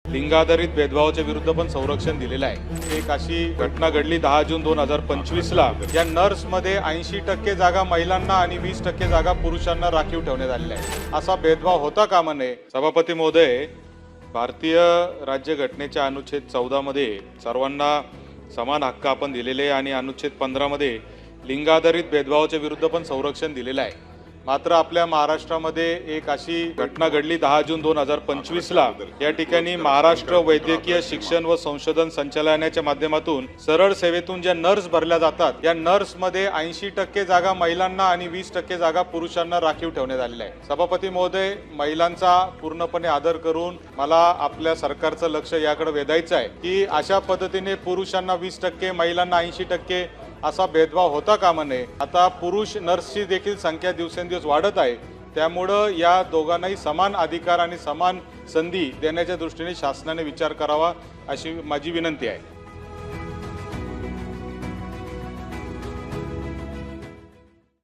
लिंगाधारित भेदभावाच्या विरुद्ध पण संरक्षण दिलेलं आहे। एक अशी घटना घडली 10 जून 2025ला या नर्समध्ये 80% जागा महिलांना आणि 20% जागा पुरुषांना राखीव ठेवण्यात आलेल्या आहे। असा भेदभाव होता कामा नये। सभापती महोदय, भारतीय राज्यघटनेच्या अनुच्छेद 14 मध्ये सर्वांना समान हक्क आपण दिलेले आणि अनुच्छेद 15 मध्ये लिंगाधारित भेदभावाच्या विरुद्ध पण संरक्षण दिलेलं आहे। मात्र आपल्या महाराष्ट्रामध्ये एक अशी घटना घडली 10 जून 2025ला या ठिकाणी महाराष्ट्र वैद्यकीय शिक्षण व संशोधन संचालनालयाच्या माध्यमातून सरळ सेवेतून ज्या नर्स भरल्या जातात या नर्समध्ये 80% जागा महिलांना आणि 20% जागा पुरुषांना राखीव ठेवण्यात आलेल्या आहे। सभापती महोदय, महिलांचा पूर्णपणे आदर करून मला आपल्या सरकारचं लक्ष याकडे वेधायचं आहे की अशा पद्धतीने पुरुषांना 20%, महिलांना 80% असा भेदभाव होता कामा नये। आता पुरुष नर्सची देखील संख्या दिवसेंदिवस वाढत आहे, त्यामुळे या दोघांनाही समान अधिकार आणि समान संधी देण्याच्या दृष्टीने शासनाने विचार करावा अशी माझी विनंती आहे।